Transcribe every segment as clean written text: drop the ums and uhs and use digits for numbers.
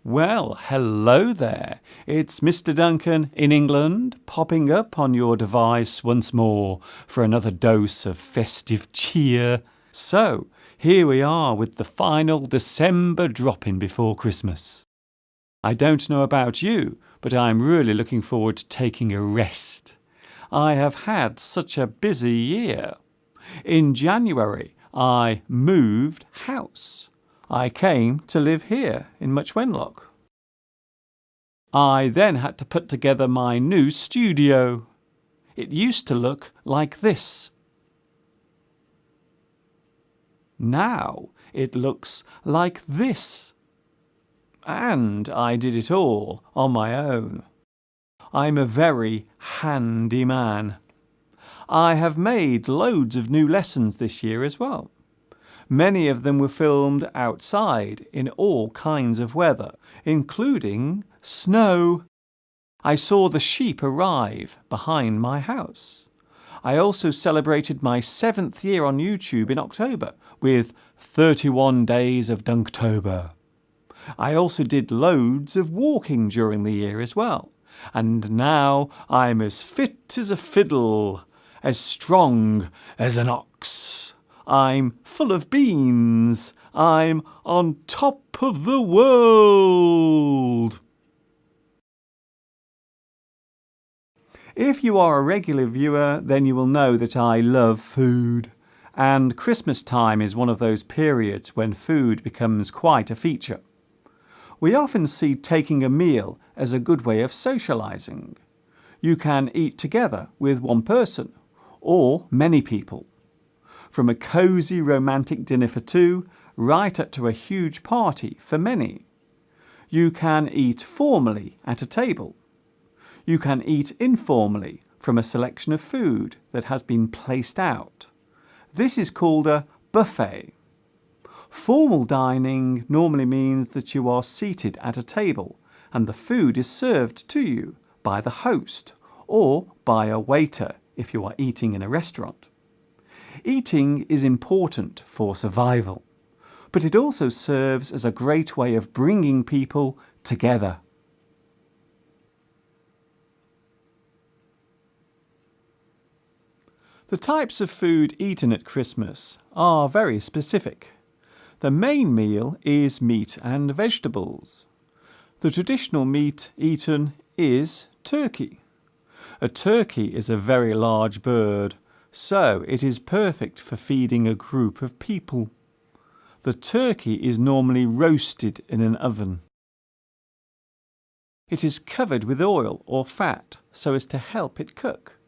Well, hello there. It's Mr. Duncan in England, popping up on your device once more for another dose of festive cheer. So, here we are with the final December drop-in before Christmas. I don't know about you, but I'm really looking forward to taking a rest. I have had such a busy year. In January, I moved house. I came to live here in Much Wenlock. I then had to put together my new studio. It used to look like this. Now it looks like this. And I did it all on my own. I'm a very handy man. I have made loads of new lessons this year as well. Many of them were filmed outside in all kinds of weather, including snow. I saw the sheep arrive behind my house. I also celebrated my 7th year on YouTube in October with 31 days of Dunktober. I also did loads of walking during the year as well. And now I'm as fit as a fiddle, as strong as an ox. I'm full of beans. I'm on top of the world. If you are a regular viewer, then you will know that I love food. And Christmas time is one of those periods when food becomes quite a feature. We often see taking a meal as a good way of socializing. You can eat together with one person, or many people. From a cosy romantic dinner for two, right up to a huge party for many. You can eat formally at a table. You can eat informally from a selection of food that has been placed out. This is called a buffet. Formal dining normally means that you are seated at a table and the food is served to you by the host or by a waiter if you are eating in a restaurant. Eating is important for survival, but it also serves as a great way of bringing people together. The types of food eaten at Christmas are very specific. The main meal is meat and vegetables. The traditional meat eaten is turkey. A turkey is a very large bird, so it is perfect for feeding a group of people. The turkey is normally roasted in an oven. It is covered with oil or fat so as to help it cook.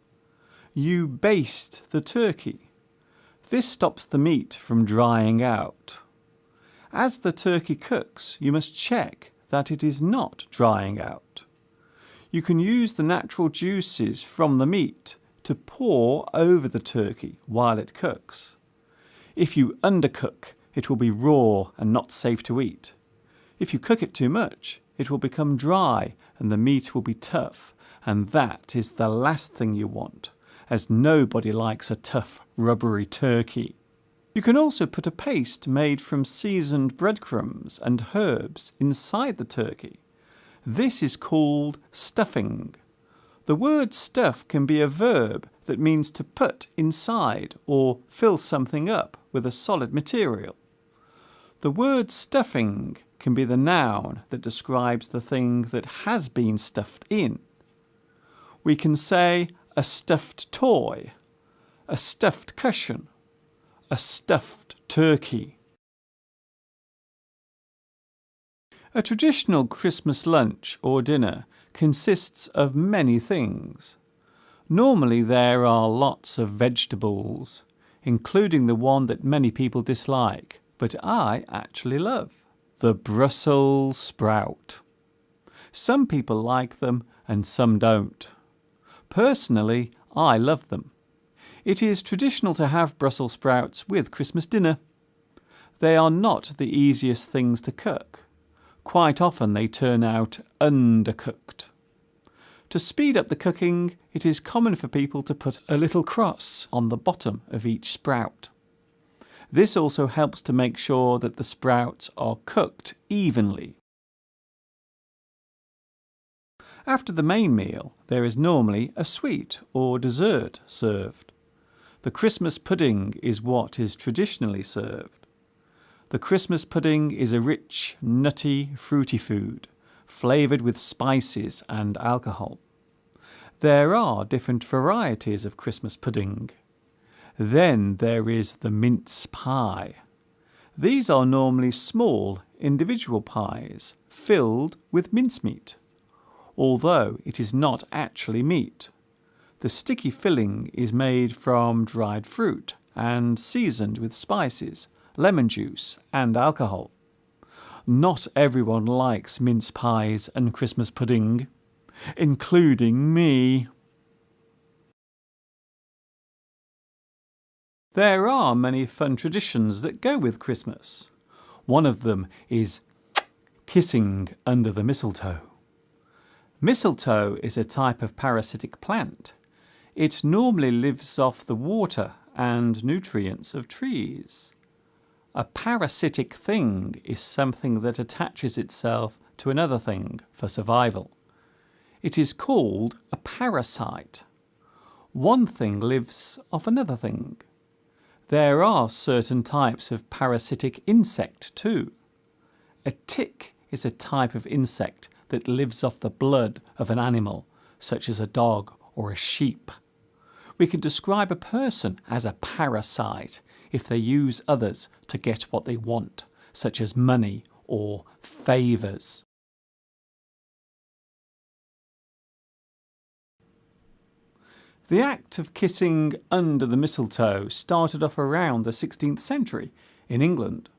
You baste the turkey. This stops the meat from drying out. As the turkey cooks, you must check that it is not drying out. You can use the natural juices from the meat to pour over the turkey while it cooks. If you undercook, it will be raw and not safe to eat. If you cook it too much, it will become dry and the meat will be tough, and that is the last thing you want, as nobody likes a tough, rubbery turkey. You can also put a paste made from seasoned breadcrumbs and herbs inside the turkey. This is called stuffing. The word stuff can be a verb that means to put inside or fill something up with a solid material. The word stuffing can be the noun that describes the thing that has been stuffed in. We can say a stuffed toy, a stuffed cushion, a stuffed turkey. A traditional Christmas lunch or dinner consists of many things. Normally there are lots of vegetables, including the one that many people dislike, but I actually love, the Brussels sprout. Some people like them and some don't. Personally, I love them. It is traditional to have Brussels sprouts with Christmas dinner. They are not the easiest things to cook. Quite often they turn out undercooked. To speed up the cooking, it is common for people to put a little cross on the bottom of each sprout. This also helps to make sure that the sprouts are cooked evenly. After the main meal, there is normally a sweet or dessert served. The Christmas pudding is what is traditionally served. The Christmas pudding is a rich, nutty, fruity food, flavoured with spices and alcohol. There are different varieties of Christmas pudding. Then there is the mince pie. These are normally small, individual pies filled with mincemeat, although it is not actually meat. The sticky filling is made from dried fruit and seasoned with spices, lemon juice and alcohol. Not everyone likes mince pies and Christmas pudding, including me. There are many fun traditions that go with Christmas. One of them is kissing under the mistletoe. Mistletoe is a type of parasitic plant. It normally lives off the water and nutrients of trees. A parasitic thing is something that attaches itself to another thing for survival. It is called a parasite. One thing lives off another thing. There are certain types of parasitic insect too. A tick is a type of insect that lives off the blood of an animal, such as a dog or a sheep. We can describe a person as a parasite if they use others to get what they want, such as money or favours. The act of kissing under the mistletoe started off around the 16th century in England.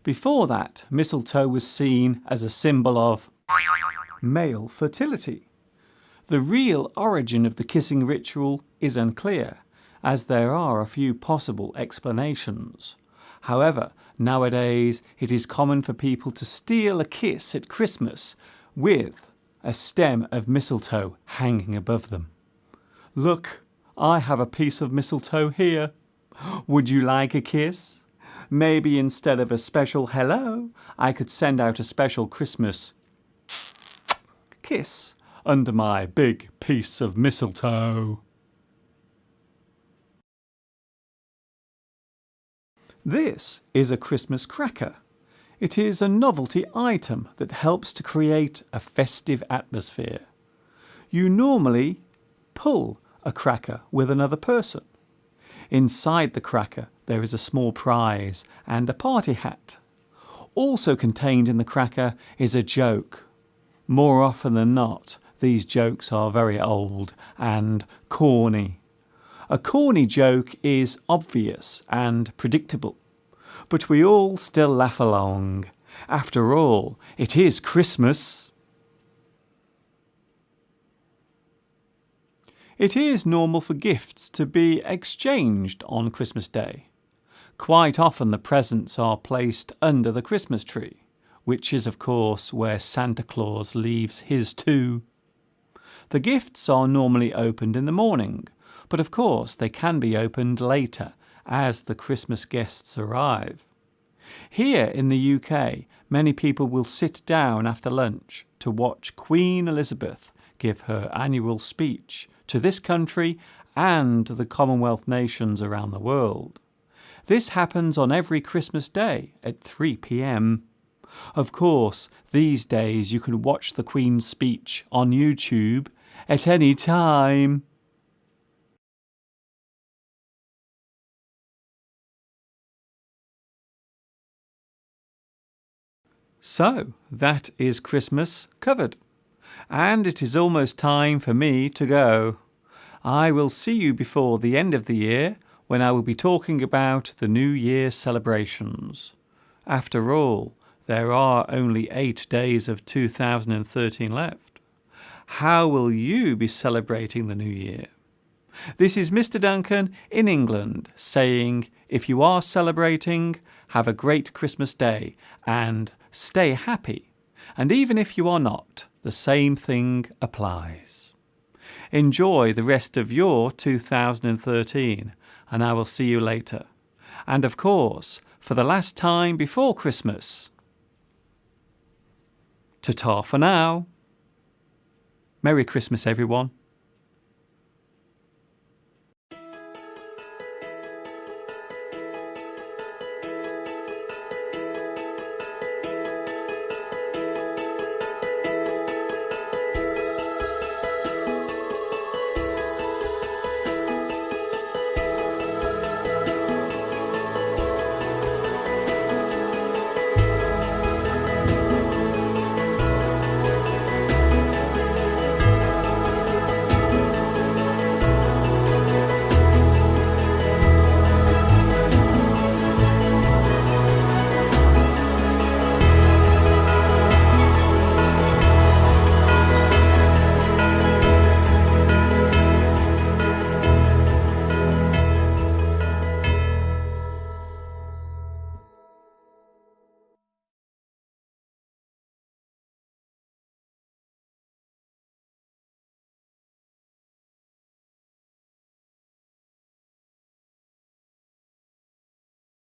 Before that, mistletoe was seen as a symbol of male fertility. The real origin of the kissing ritual is unclear, as there are a few possible explanations. However, nowadays it is common for people to steal a kiss at Christmas with a stem of mistletoe hanging above them. Look, I have a piece of mistletoe here. Would you like a kiss? Maybe instead of a special hello, I could send out a special Christmas kiss under my big piece of mistletoe. This is a Christmas cracker. It is a novelty item that helps to create a festive atmosphere. You normally pull a cracker with another person. Inside the cracker there is a small prize and a party hat. Also contained in the cracker is a joke. More often than not, these jokes are very old and corny. A corny joke is obvious and predictable, but we all still laugh along. After all, it is Christmas. It is normal for gifts to be exchanged on Christmas Day. Quite often the presents are placed under the Christmas tree, which is of course where Santa Claus leaves his too. The gifts are normally opened in the morning, but of course they can be opened later as the Christmas guests arrive. Here in the UK, many people will sit down after lunch to watch Queen Elizabeth give her annual speech to this country and the Commonwealth nations around the world. This happens on every Christmas Day at 3 p.m. Of course, these days you can watch the Queen's speech on YouTube at any time. So, that is Christmas covered. And it is almost time for me to go. I will see you before the end of the year when I will be talking about the New Year celebrations. After all, there are only 8 days of 2013 left. How will you be celebrating the New Year? This is Mr. Duncan in England saying, if you are celebrating, have a great Christmas day and stay happy. And even if you are not, the same thing applies. Enjoy the rest of your 2013, and I will see you later. And of course, for the last time before Christmas. Ta-ta for now. Merry Christmas, everyone.